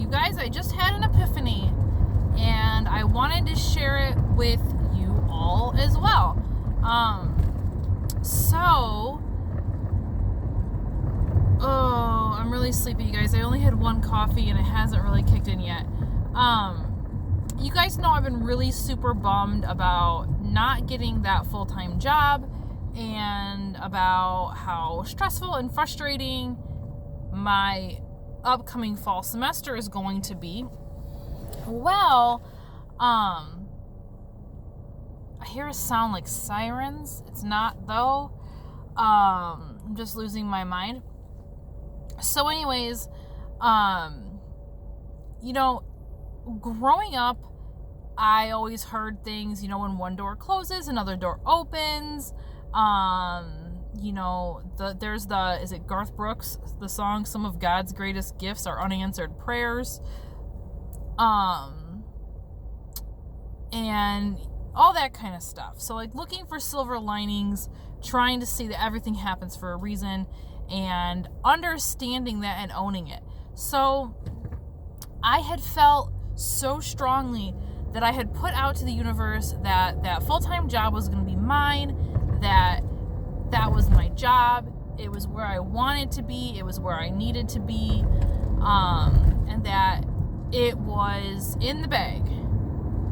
You guys, I just had an epiphany, and I wanted to share it with you all as well. I'm really sleepy, you guys. I only had one coffee, and it hasn't really kicked in yet. You guys know I've been really super bummed about not getting that full-time job, and about how stressful and frustrating my upcoming fall semester is going to be. Well, I hear a sound like sirens. It's not, though. I'm just losing my mind. So anyways, growing up, I always heard things, when one door closes, another door opens. Is it Garth Brooks, the song, some of God's greatest gifts are unanswered prayers. And all that kind of stuff. So looking for silver linings, trying to see that everything happens for a reason, and understanding that and owning it. So I had felt so strongly that I had put out to the universe that full-time job was going to be mine, that was my job, it was where I wanted to be, it was where I needed to be, and that it was in the bag,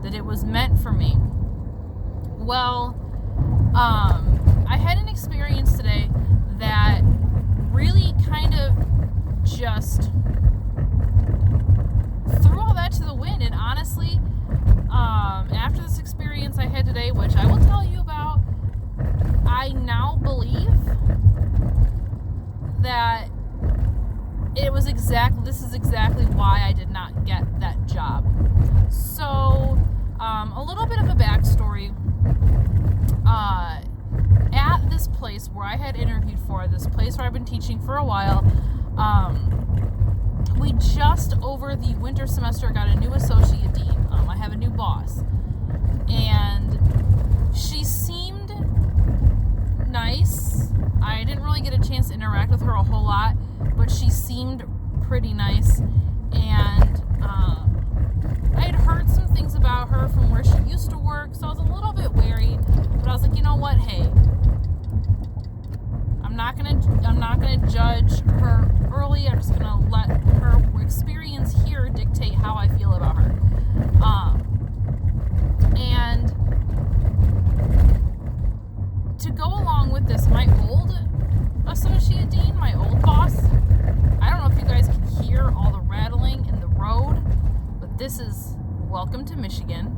that it was meant for me. Well, I had an experience today that really kind of just threw all that to the wind. And honestly, after this experience I had today, which I will tell you about, I now believe that this is exactly why I did not get that job. So, a little bit of a backstory. At this place where I had interviewed for, this place where I've been teaching for a while, we just over the winter semester got a new associate dean. I have a new boss, and she seemed nice. I didn't really get a chance to interact with her a whole lot, but she seemed pretty nice, and I had heard some things about her from where she used to work, so I was a little bit wary, but I was like, you know what, hey, I'm not gonna judge her early. I'm just gonna let her experience here dictate how I feel about her. And to go along with this, my old associate dean, my old boss, I don't know if you guys can hear all the rattling in the road, but this is welcome to Michigan.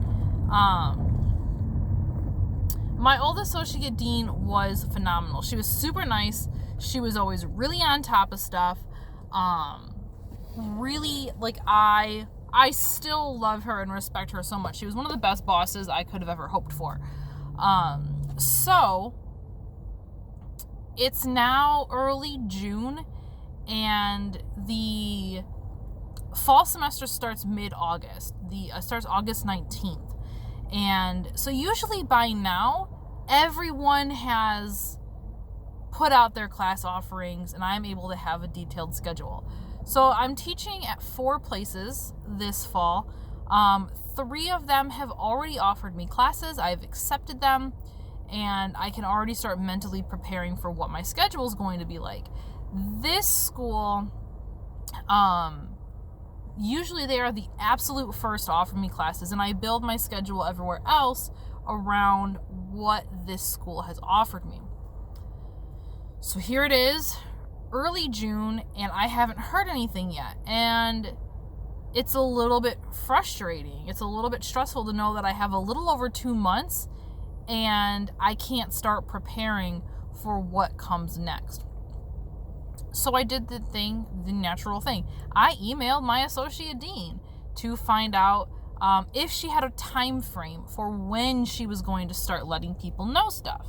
My old associate dean was phenomenal. She was super nice. She was always really on top of stuff. Really, I still love her and respect her so much. She was one of the best bosses I could have ever hoped for. So, it's now early June, and the fall semester starts mid-August. Starts August 19th. And so usually by now, everyone has put out their class offerings, and I'm able to have a detailed schedule. So I'm teaching at 4 places this fall. 3 of them have already offered me classes. I've accepted them, and I can already start mentally preparing for what my schedule is going to be like. This school, usually they are the absolute first to offer me classes, and I build my schedule everywhere else around what this school has offered me. So here it is, early June, and I haven't heard anything yet. And it's a little bit frustrating. It's a little bit stressful to know that I have a little over 2 months and I can't start preparing for what comes next. So I did the natural thing. I emailed my associate dean to find out if she had a time frame for when she was going to start letting people know stuff.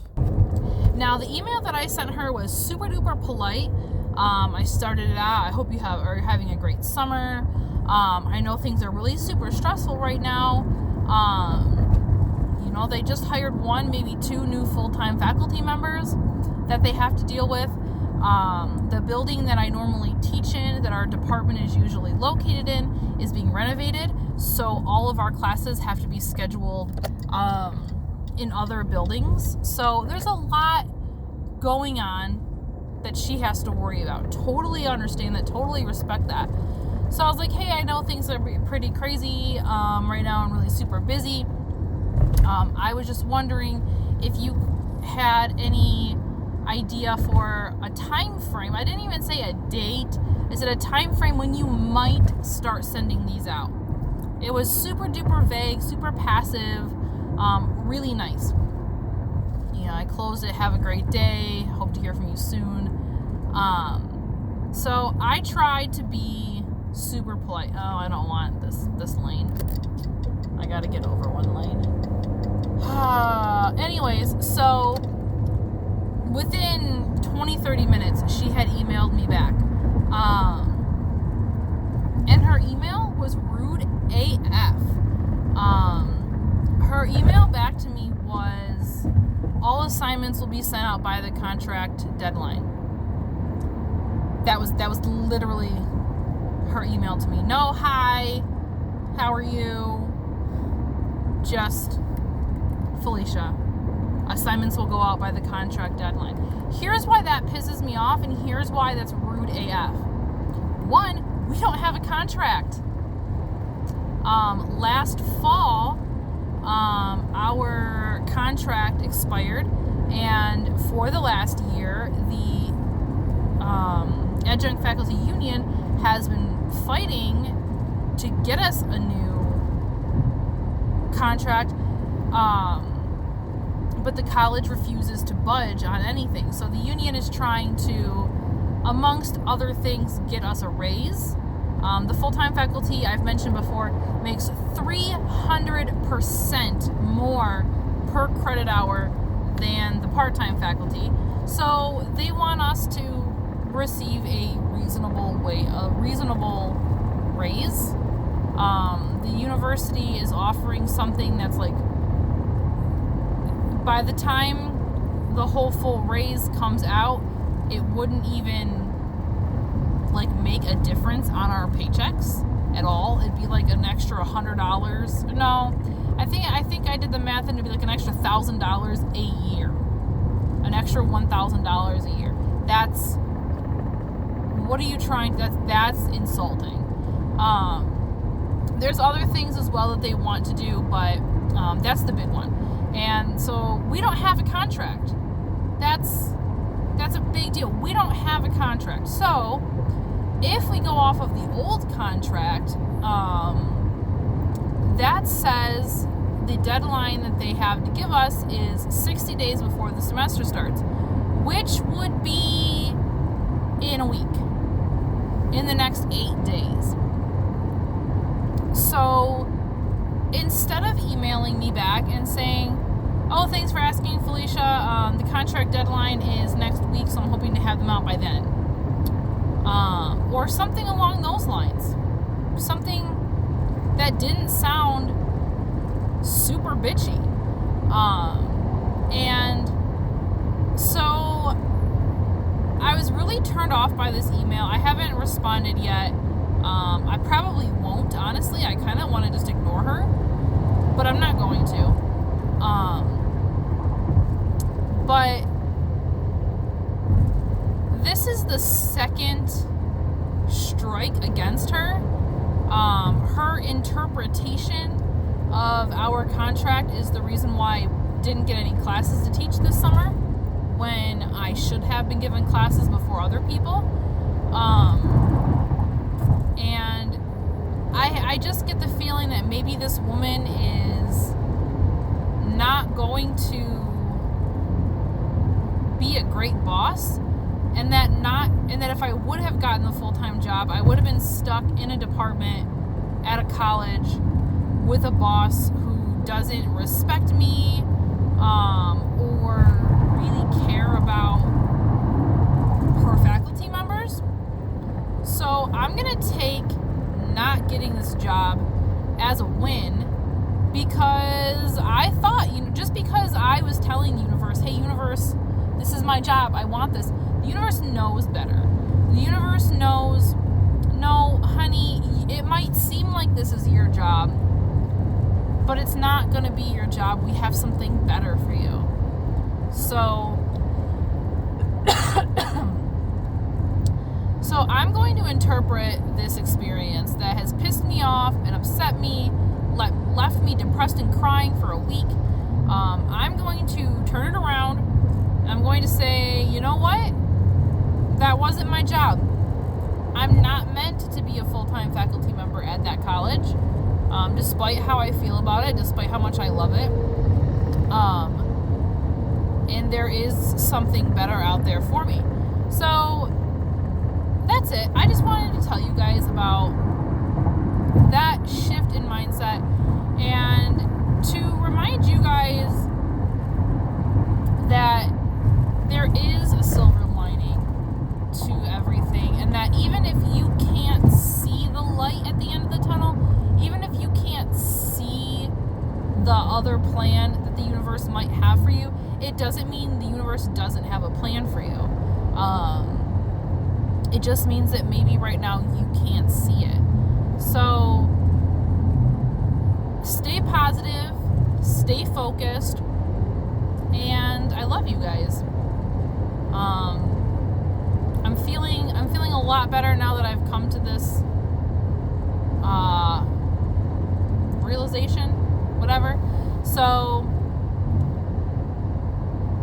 Now, the email that I sent her was super duper polite. I started it out, I hope you are having a great summer. I know things are really super stressful right now. They just hired 1, maybe 2 new full-time faculty members that they have to deal with. The building that I normally teach in, that our department is usually located in, is being renovated, so all of our classes have to be scheduled in other buildings. So there's a lot going on that she has to worry about. Totally understand that, totally respect that. So I was like, hey, I know things are pretty crazy. Right now I'm really super busy. I was just wondering if you had any idea for a time frame. I didn't even say a date. I said a time frame when you might start sending these out. It was super duper vague, super passive, really nice. You know, I closed it. Have a great day. Hope to hear from you soon. So I tried to be super polite. Oh, I don't want this lane. I gotta get over one lane. Anyways, so within 20-30 minutes, she had emailed me back. And her email was rude AF. Her email back to me was, all assignments will be sent out by the contract deadline. That was literally her email to me. No, hi, how are you? Just, Felicia, assignments will go out by the contract deadline. Here's why that pisses me off, and here's why that's rude AF. One, we don't have a contract. Last fall, our contract expired, and for the last year, the Adjunct Faculty Union has been fighting to get us a new contract, but the college refuses to budge on anything. So the union is trying to, amongst other things, get us a raise. The full-time faculty, I've mentioned before, makes 300% more per credit hour than the part-time faculty. So they want us to receive a reasonable raise. The university is offering something that's like, by the time the whole full raise comes out, it wouldn't even like make a difference on our paychecks at all. It'd be like an extra $100. No, I think I did the math, and it'd be like an extra $1,000 a year, an extra $1,000 a year. That's, what are you trying? That's insulting. There's other things as well that they want to do, but that's the big one. And so we don't have a contract. That's a big deal. We don't have a contract. So if we go off of the old contract, that says the deadline that they have to give us is 60 days before the semester starts, which would be in a week, in the next 8 days. So instead of emailing me back and saying, oh, thanks for asking, Felicia, the contract deadline is next week, so I'm hoping to have them out by then, or something along those lines, something that didn't sound super bitchy, and so I was really turned off by this email. I haven't responded yet. I probably won't, honestly. I kind of want to just ignore her, but I'm not going to. But this is the second strike against her. Her interpretation of our contract is the reason why I didn't get any classes to teach this summer, when I should have been given classes before other people. And I just get the feeling that maybe this woman is not going to be a great boss, and that if I would have gotten the full-time job, I would have been stuck in a department at a college with a boss who doesn't respect me, or really care about her faculty members. So I'm gonna take not getting this job as a win, because I thought, just because I was telling the universe, hey universe, this is my job, I want this, the universe knows better. The universe knows, no honey, it might seem job, but it's not going to be your job. We have something better for you. So I'm going to interpret this experience that has pissed me off and upset me, left me depressed and crying for a week. I'm going to turn it around. I'm going to say, you know what? That wasn't my job. I'm not meant to be a full-time faculty member at that college, despite how I feel about it, despite how much I love it. And there is something better out there for me. So that's it. I just wanted to tell you guys about that shift in mindset and to remind you guys that there is a silver lining to everything, and that even if you can't see the light at the end of the tunnel, even if you can't see the other plan that the universe might have for you, it doesn't mean the universe doesn't have a plan for you. It just means that maybe right now you can't see it. So stay positive, stay focused, and I love you guys. I'm feeling a lot better now that I've come to this realization, whatever. So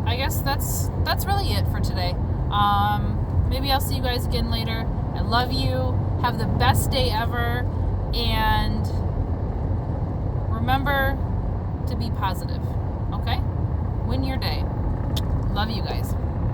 I guess that's really it for today. Maybe I'll see you guys again later. I love you. Have the best day ever, and remember to be positive. Okay? Win your day. Love you guys.